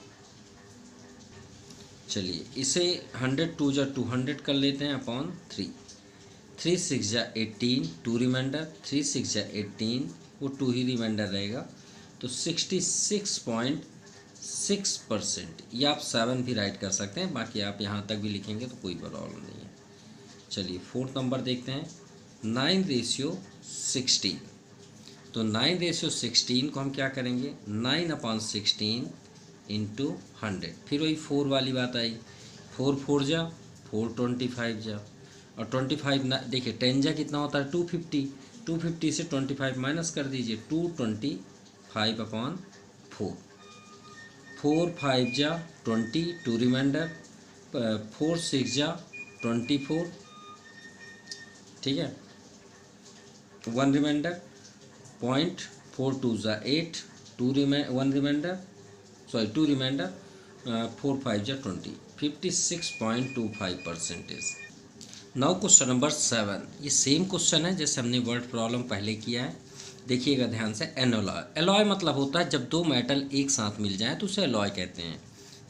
चलिए इसे 100 2 जा 200 कर लेते हैं अपॉन 3। 3 6 जा 18, 2 रिमाइंडर, 3 6 जा 18, वो 2 ही रिमाइंडर रहेगा। तो 66.6%, या आप 7 भी राइट कर सकते हैं, बाकी आप यहाँ तक भी लिखेंगे तो कोई प्रॉब्लम नहीं है। चलिए फोर्थ नंबर देखते हैं, 9:16। तो 9:16 को हम क्या करेंगे, 9/16 इंटू 100। फिर वही 4 वाली बात आई, 4 4 जा 4 25 जा, और 25 ना देखिए 10 जा कितना होता है 250, 250 से 25 माइनस कर दीजिए, 225/4। 4 5 जा 20, 2 रिमाइंडर, 4 6 जा 24, ठीक है, 1 रिमाइंडर, 0.42 जा 8, 2 रिमाइंडर, 2 रिमाइंडर, 4 5 जा 20, 56.25%। नाउ क्वेश्चन नंबर 7, ये सेम क्वेश्चन है जैसे हमने वर्ड प्रॉब्लम पहले किया है। देखिएगा ध्यान से, एनोलॉय। एलॉय मतलब होता है जब 2 मेटल एक साथ मिल जाएं तो उसे एलॉय कहते हैं।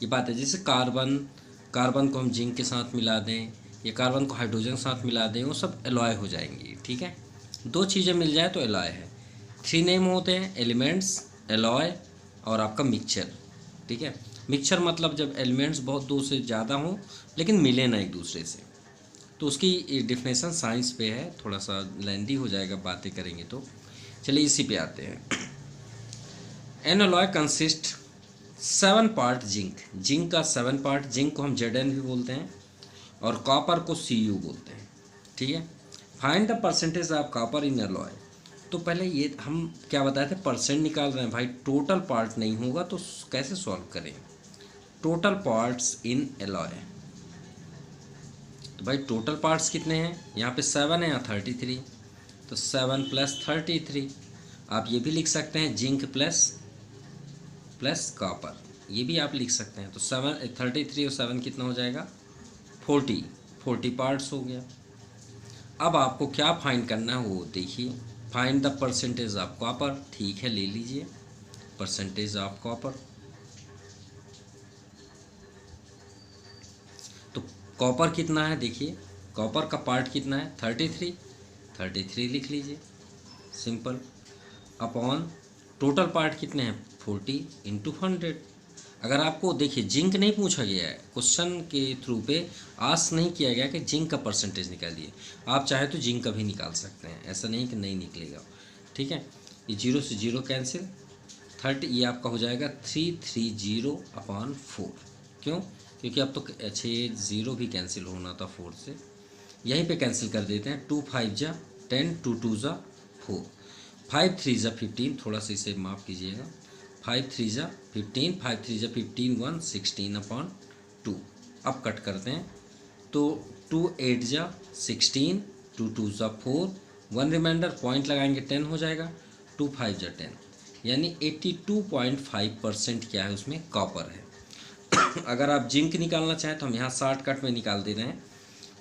ये बात है, जैसे कार्बन को हम जिंक के साथ मिला दें, या कार्बन को हाइड्रोजन के साथ मिला दें, वो सब एलॉय हो जाएंगी। ठीक है, 2 चीज़ें मिल जाए तो एलॉय है। 3 नेम होते हैं, एलिमेंट्स, एलॉय और आपका मिक्सचर। ठीक है, मिक्सचर मतलब जब एलिमेंट्स बहुत 2 से ज़्यादा हों लेकिन मिले ना एक दूसरे से, तो उसकी डिफिनेशन साइंस पे है, थोड़ा सा लेंदी हो जाएगा बातें करेंगे तो। चलिए इसी पे आते हैं। N alloy consist 7 part zinc का 7 पार्ट, जिंक को हम Zn भी बोलते हैं, और कॉपर को Cu बोलते हैं। ठीक है, find the percentage of copper in alloy. तो पहले ये हम क्या बताए थे, परसेंट निकाल रहे हैं भाई, टोटल पार्ट नहीं होगा तो कैसे सॉल्व करें। टोटल पार्ट्स इन एलॉय, तो भाई टोटल पार्ट्स कितने हैं, यहाँ पे 7 है, यहाँ 33, तो 7 + 33। आप ये भी लिख सकते हैं जिंक प्लस कॉपर, ये भी आप लिख सकते हैं। तो 33 और 7 कितना हो जाएगा, 40 पार्ट्स हो गया। अब आपको क्या फाइंड करना है वो देखिए, find the percentage of copper. ठीक है, ले लीजिए परसेंटेज ऑफ कॉपर। तो कॉपर कितना है, देखिए कॉपर का पार्ट कितना है 33 लिख लीजिए सिंपल, अपॉन टोटल पार्ट कितने हैं 40 × 100। अगर आपको देखिए जिंक नहीं पूछा गया है, क्वेश्चन के थ्रू पे आस्क नहीं किया गया कि जिंक का परसेंटेज निकालिए, आप चाहे तो जिंक का भी निकाल सकते हैं, ऐसा नहीं कि नहीं निकलेगा। ठीक है, ये 0 से 0 कैंसिल, 30 ये आपका हो जाएगा 330/4। क्यों? क्योंकि अब तो 6 0 भी कैंसिल होना था 4 से, यहीं पे कैंसिल कर देते हैं। 2 5 जा 10, 2 2 जा 4, 5 3 जा 15, थोड़ा सा इसे माफ़ कीजिएगा, 5 3 जा 15, 5 3 जा 15, 1 16/2। अब कट करते हैं तो 2 8 जा 16, 2 2 जा 4, 1 रिमाइंडर, पॉइंट लगाएंगे 10 हो जाएगा, 2 5 जा 10, यानी 82.5% क्या है उसमें कॉपर है। अगर आप जिंक निकालना चाहें तो हम यहाँ शॉर्टकट में निकाल दे रहे हैं।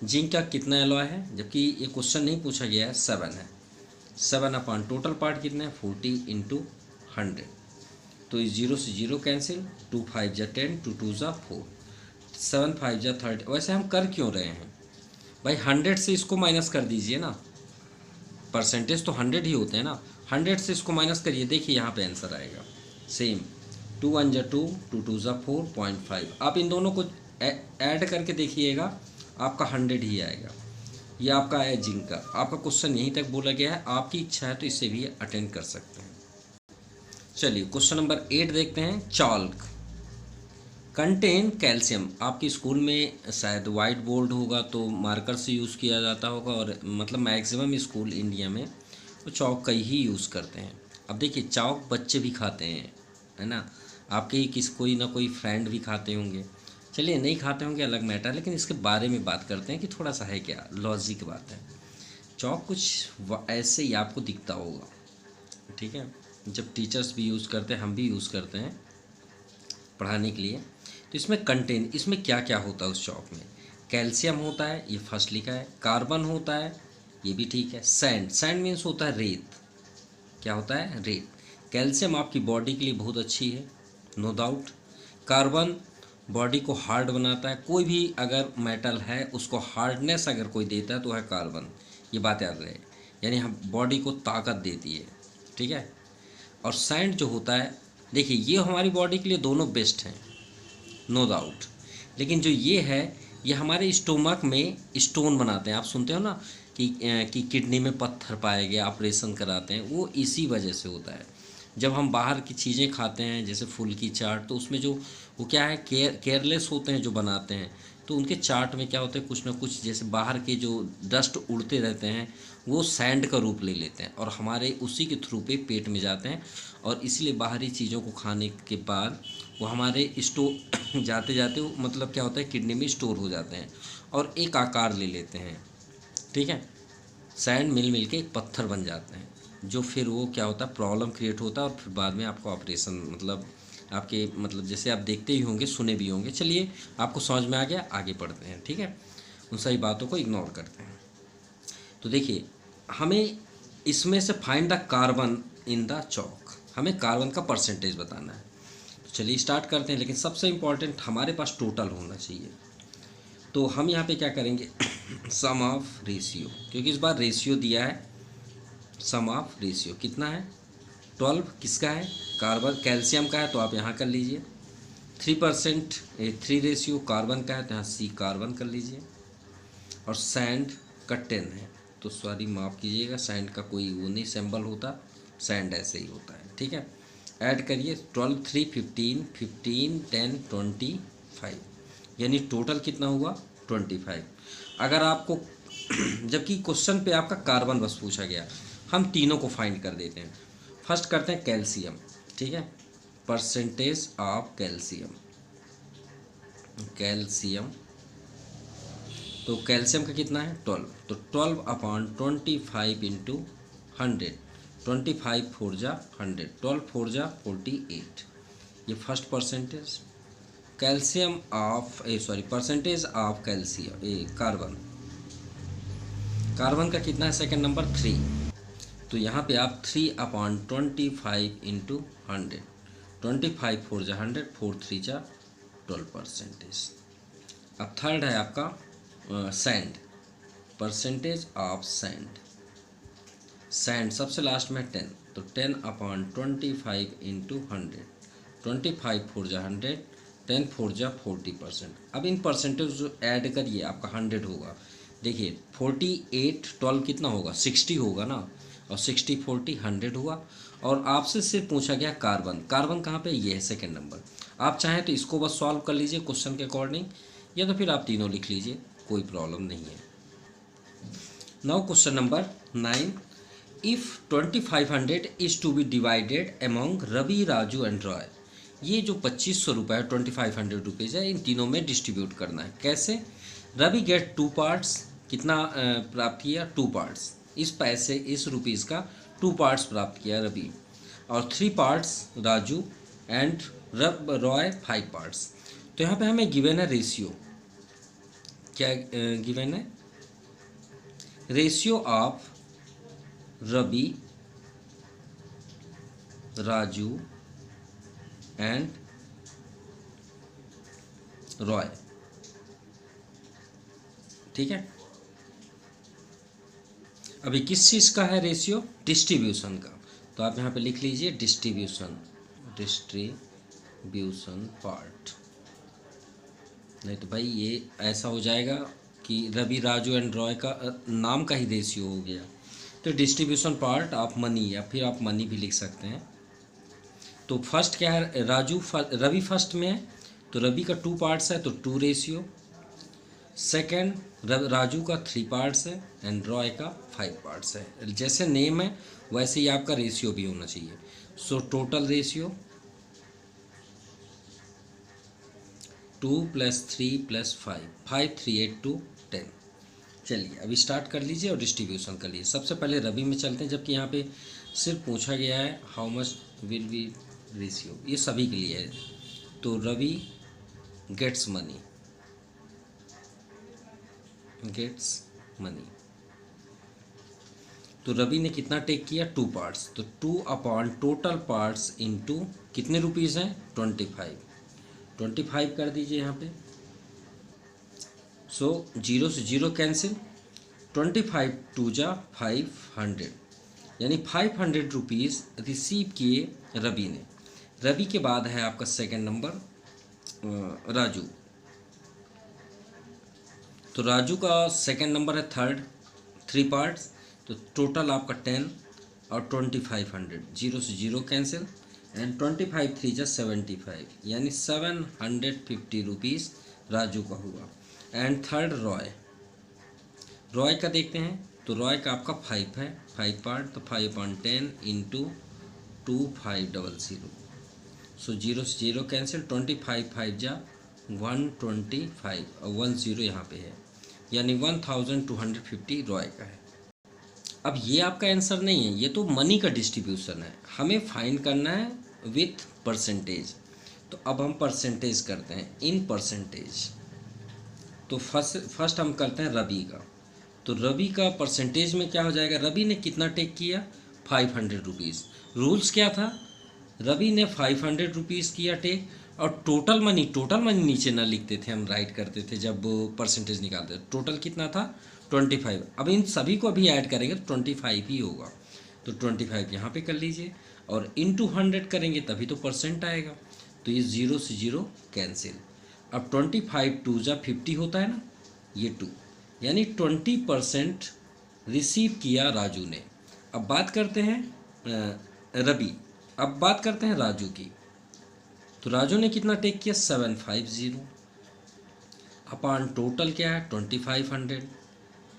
जिंक का कितना एलॉय है, जबकि ये क्वेश्चन नहीं पूछा गया है, 7 है। 7 टोटल पार्ट कितना है, 40 × 100। तो इस 0 से 0 कैंसिल, 2 5 जा 10, 2 2 जा 4, 7 5 जा 30। वैसे हम कर क्यों रहे हैं भाई, 100 से इसको माइनस कर दीजिए ना, परसेंटेज तो 100 ही होते हैं ना, 100 से इसको माइनस करिए, देखिए यहाँ पे आंसर आएगा सेम, 2 1 जा 2, 2 2 जा 4.5। आप इन दोनों को ऐड करके देखिएगा, आपका 100 ही आएगा। ये आपका है जिंक का, आपका क्वेश्चन यहीं तक बोला गया है, आपकी इच्छा है तो इससे भी अटेंड कर सकते हैं। चलिए क्वेश्चन नंबर 8 देखते हैं। चाल्क कंटेन कैल्शियम, आपके स्कूल में शायद वाइट बोर्ड होगा तो मार्कर से यूज़ किया जाता होगा, और मतलब मैक्सिमम स्कूल इंडिया में वो चौक का ही यूज़ करते हैं। अब देखिए चौक बच्चे भी खाते हैं, है ना, आपके ही कोई ना कोई फ्रेंड भी खाते होंगे, चलिए नहीं खाते होंगे अलग मैटर, लेकिन इसके बारे में बात करते हैं कि थोड़ा सा है क्या लॉजिक की बात है। चौक कुछ ऐसे ही आपको दिखता होगा, ठीक है, जब टीचर्स भी यूज़ करते हैं, हम भी यूज़ करते हैं पढ़ाने के लिए। तो इसमें कंटेन, इसमें क्या क्या होता है उस चौक में, कैल्शियम होता है, ये फर्स्ट लिखा है, कार्बन होता है, ये भी ठीक है, सैंड, सैंड मीन्स होता है रेत, क्या होता है, रेत। कैल्शियम आपकी बॉडी के लिए बहुत अच्छी है, नो डाउट। कार्बन बॉडी को हार्ड बनाता है, कोई भी अगर मेटल है उसको हार्डनेस अगर कोई देता है तो है कार्बन, ये बात याद रहे, यानी हम बॉडी को ताकत देती है, ठीक है। और सैंड जो होता है, देखिए ये हमारी बॉडी के लिए दोनों बेस्ट हैं, नो डाउट, लेकिन जो ये है ये हमारे स्टोमक में स्टोन बनाते हैं। आप सुनते हो ना कि किडनी में पत्थर पाए गए, ऑपरेशन कराते हैं, वो इसी वजह से होता है। जब हम बाहर की चीज़ें खाते हैं जैसे फूल की चाट, तो उसमें जो वो क्या है केयरलेस होते हैं जो बनाते हैं, तो उनके चाट में क्या होता है, कुछ ना कुछ जैसे बाहर के जो डस्ट उड़ते रहते हैं वो सैंड का रूप ले लेते हैं और हमारे उसी के थ्रू पे पेट में जाते हैं, और इसलिए बाहरी चीज़ों को खाने के बाद वो हमारे जाते जाते वो मतलब क्या होता है, किडनी में स्टोर हो जाते हैं और एक आकार ले लेते हैं, ठीक है। सैंड मिल मिल के एक पत्थर बन जाते हैं, जो फिर वो क्या होता है, प्रॉब्लम क्रिएट होता है और फिर बाद में आपको ऑपरेशन, मतलब आपके मतलब जैसे आप देखते ही होंगे, सुने भी होंगे। चलिए आपको समझ में आ गया, आगे पढ़ते हैं, ठीक है, उन सही बातों को इग्नोर करते हैं। तो देखिए हमें इसमें से find the carbon in the chalk, हमें कार्बन का परसेंटेज बताना है। तो चलिए स्टार्ट करते हैं, लेकिन सबसे इम्पॉर्टेंट हमारे पास टोटल होना चाहिए। तो हम यहाँ पे क्या करेंगे, सम ऑफ रेशियो, क्योंकि इस बार रेशियो दिया है, सम ऑफ रेशियो कितना है, 12 किसका है, कार्बन कैल्शियम का है, तो आप यहाँ कर लीजिए। 3% 3 रेशियो कार्बन का है, तो यहाँ सी कार्बन कर लीजिए। और सैंड का 10 है, तो सॉरी माफ़ कीजिएगा, सैंड का कोई वो नहीं सिंबल होता, सैंड ऐसे ही होता है, ठीक है। ऐड करिए 12 3 15 15 10 25, यानी टोटल कितना हुआ 25। अगर आपको जबकि क्वेश्चन पे आपका कार्बन बस पूछा गया, हम तीनों को फाइंड कर देते हैं। फर्स्ट करते हैं कैल्शियम, ठीक है, परसेंटेज ऑफ कैल्शियम, कैल्शियम तो कैल्शियम का कितना है 12, तो 12/25 × 100, 25 4 जा 100, 12 4 जा 48, ये first percentage. Calcium of percentage of calcium carbon, carbon का कितना है सेकंड नंबर 3, तो यहाँ पे आप 3/25 × 100, 25 4 जा 100, 4 3 जा 12%। अब थर्ड है आपका sand, percentage of sand, sand सबसे लास्ट में 10, तो 10/25 × 100, 25 4 जा 100, 10 4 जा 40%। अब इन परसेंटेज जो ऐड करिए आपका 100 होगा। देखिए 48 12 कितना होगा 60 होगा ना, और 60 40 100 हुआ। और आपसे सिर्फ पूछा गया कार्बन, कार्बन कहाँ पे, ये है सेकेंड नंबर। आप चाहें तो इसको बस सॉल्व कर लीजिए क्वेश्चन के अकॉर्डिंग, या तो फिर आप तीनों लिख लीजिए, कोई प्रॉब्लम नहीं है। Now question number 9, if 2500 is to be divided among Ravi, Raju and Roy. ये जो 2500 रुपये है 2500 रुपीज़ है, इन तीनों में डिस्ट्रीब्यूट करना है। कैसे? रवि गेट 2 पार्ट्स, कितना प्राप्त किया, 2 पार्ट्स। इस पैसे इस रुपीज़ का 2 पार्ट्स प्राप्त किया रवि, और 3 parts Raju and Roy 5 parts. तो यहाँ पे हमें गिवन है रेशियो, क्या गिवन है, ratio of Ravi, Raju and Roy. ठीक है, अभी किस चीज़ का है रेशियो, डिस्ट्रीब्यूशन का। तो आप यहाँ पे लिख लीजिए डिस्ट्रीब्यूशन, डिस्ट्रीब्यूशन पार्ट। नहीं तो भाई ये ऐसा हो जाएगा कि रवि, राजू एंड रॉय का नाम का ही रेशियो हो गया। तो डिस्ट्रीब्यूशन पार्ट ऑफ मनी, या फिर आप मनी भी लिख सकते हैं। तो फर्स्ट क्या है, रवि फर्स्ट में है, तो रवि का 2 पार्ट्स है तो 2 रेशियो। सेकेंड राजू का 3 पार्ट्स है एंड रॉय का 5 पार्ट्स है। जैसे नेम है वैसे ही आपका रेशियो भी होना चाहिए। So total ratio 2 + 3 + 5, 5 3 8 2 10। चलिए अभी स्टार्ट कर लीजिए और डिस्ट्रीब्यूशन कर लीजिए। सबसे पहले रवि में चलते हैं, जबकि यहाँ पे सिर्फ पूछा गया है how much will be ratio, ये सभी के लिए है। तो रवि गेट्स मनी, तो रवि ने कितना टेक किया, 2 पार्ट्स, तो 2 अपॉन टोटल पार्ट्स इनटू कितने रुपीज़ हैं, 25 कर दीजिए यहाँ पे। सो 0 से 0 कैंसिल, 25 2 जा 500, यानी 500 रुपीज़ रिसीव किए रवि ने। रवि के बाद है आपका सेकंड नंबर राजू। तो राजू का सेकंड नंबर है थर्ड, 3 पार्ट्स, तो टोटल आपका 10 और 2500, 0 से 0 कैंसिल, एंड 25 3 जा 75, यानी 750 रुपीज़ राजू का हुआ। एंड थर्ड रॉय का देखते हैं, तो रॉय का आपका 5 है, 5 पार्ट, तो 5/10 इंटू 2500। सो 0 से 0 कैंसिल, 25 5 जा 125 और 10 यहाँ पे है, यानी 1250 रॉय का है। अब ये आपका आंसर नहीं है, ये तो मनी का डिस्ट्रीब्यूशन है, हमें फाइंड करना है विथ परसेंटेज। तो अब हम परसेंटेज करते हैं, इन परसेंटेज। तो फर्स्ट हम करते हैं रवि का। तो रवि का परसेंटेज में क्या हो जाएगा, रवि ने कितना टेक किया, 500 रुपीज़। रूल्स क्या था, रवि ने 500 रुपीज़ किया टेक, और टोटल मनी नीचे ना लिखते थे, हम राइट करते थे जब परसेंटेज निकालते थे। टोटल कितना था, 25। अब इन सभी को अभी ऐड करेंगे तो 25 ही होगा, तो 25 यहाँ पे कर लीजिए, और इंटू 100 करेंगे तभी तो परसेंट आएगा। तो ये 0 से 0 कैंसिल। अब 25 2 जा 50 होता है ना, ये 2, यानी 20% रिसीव किया राजू ने। अब बात करते हैं रवि, अब बात करते हैं राजू की। तो राजू ने कितना टेक किया, 750 अपॉन टोटल क्या है, 2500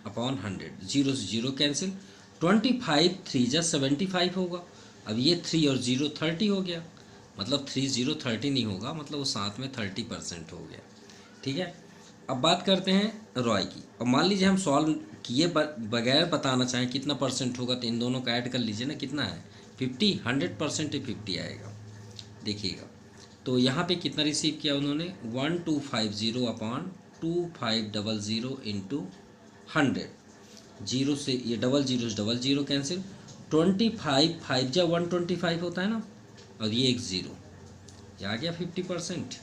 अपॉन 100, 0 से 0 कैंसिल, 25 3 जा 75 होगा। अब ये 3 और 0 30 हो गया, मतलब 3 0 30 नहीं होगा, मतलब वो साथ में 30% हो गया। ठीक है, अब बात करते हैं रॉय की। अब मान लीजिए हम सॉल्व किए बगैर बताना चाहें कितना परसेंट होगा, तो इन दोनों का ऐड कर लीजिए ना, कितना है 50, 100% 50 आएगा। देखिएगा, तो यहाँ पे कितना रिसीव किया उन्होंने, 1250 अपॉन 2500 इंटू 100, 0 से ये 00 कैंसिल, 25 5 जा 125 होता है ना, और ये एक 0, ये आ गया 50%।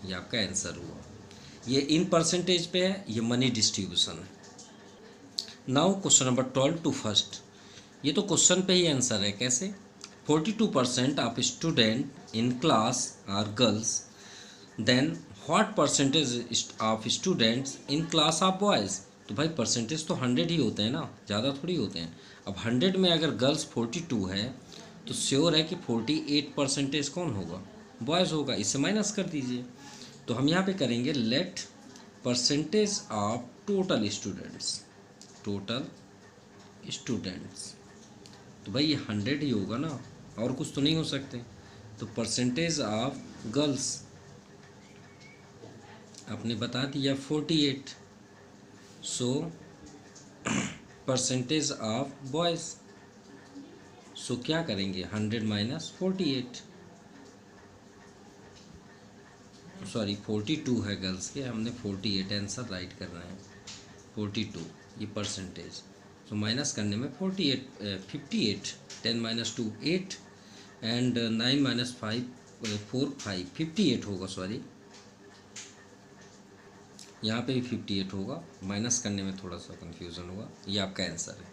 ये आपका आंसर हुआ। ये इन परसेंटेज पे है, ये मनी डिस्ट्रीब्यूशन है। Now question number 12 two first. ये तो क्वेश्चन पे ही आंसर है, कैसे, 42% of student in class are girls, then what percentage of students in class are boys? तो भाई परसेंटेज तो 100 ही होते हैं ना, ज़्यादा थोड़ी होते हैं। अब 100 में अगर गर्ल्स 42 है तो श्योर है कि 48% कौन होगा? बॉयज़ होगा। इससे माइनस कर दीजिए। तो हम यहाँ पे करेंगे let percentage of total students, total students. तो भाई ये 100 ही होगा ना, और कुछ तो नहीं हो सकते। तो परसेंटेज ऑफ गर्ल्स आपने बता दिया 48, सो परसेंटेज ऑफ बॉयज़, सो क्या करेंगे 100 माइनस 48, सॉरी 42 है गर्ल्स के, हमने 48 आंसर राइट करना है। 42 ये परसेंटेज, तो माइनस करने में 48 58, 10 माइनस 2 8 एंड 9 माइनस 5 4 5 58 होगा। सॉरी यहाँ पे भी 58 होगा, माइनस करने में थोड़ा सा कंफ्यूजन होगा। ये आपका आंसर है।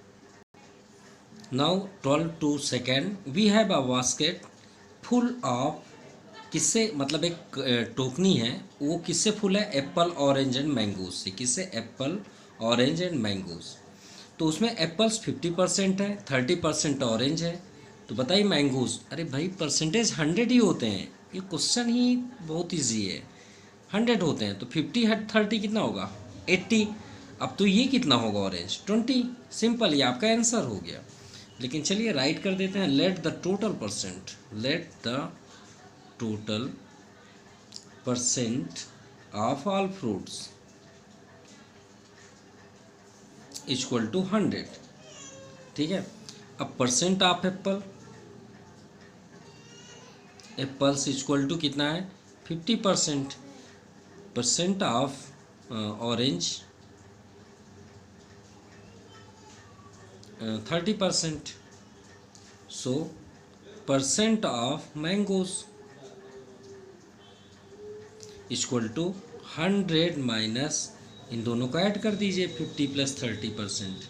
Now 12 two second, we have a basket full of, किससे मतलब एक टोकनी है, वो किससे फुल है? एप्पल ऑरेंज एंड मैंगोज से। किससे? Apple orange and mangoes. तो उसमें एप्पल्स 50% है, 30% ऑरेंज है। तो बताइए मैंगोज। अरे भाई परसेंटेज 100 ही होते हैं, ये क्वेश्चन ही बहुत ईजी है। 100 होते हैं तो 50 है 30 कितना होगा? 80। अब तो ये कितना होगा? ऑरेंज 20। सिंपल, ये आपका आंसर हो गया। लेकिन चलिए राइट कर देते हैं, let the total percent, let the total percent of all fruits equal to 100। ठीक है। अब percent of apple, apples equal to कितना है? 50%। Percent of orange 30%। So percent of mangoes equal to 100 minus, इन दोनों को ऐड कर दीजिए, 50 प्लस 30%।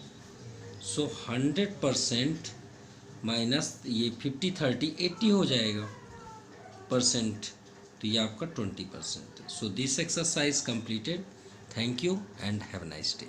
सो 100% माइनस ये 50 30 80 हो जाएगा परसेंट, तो ये आपका 20%। So this exercise completed. Thank you and have a nice day.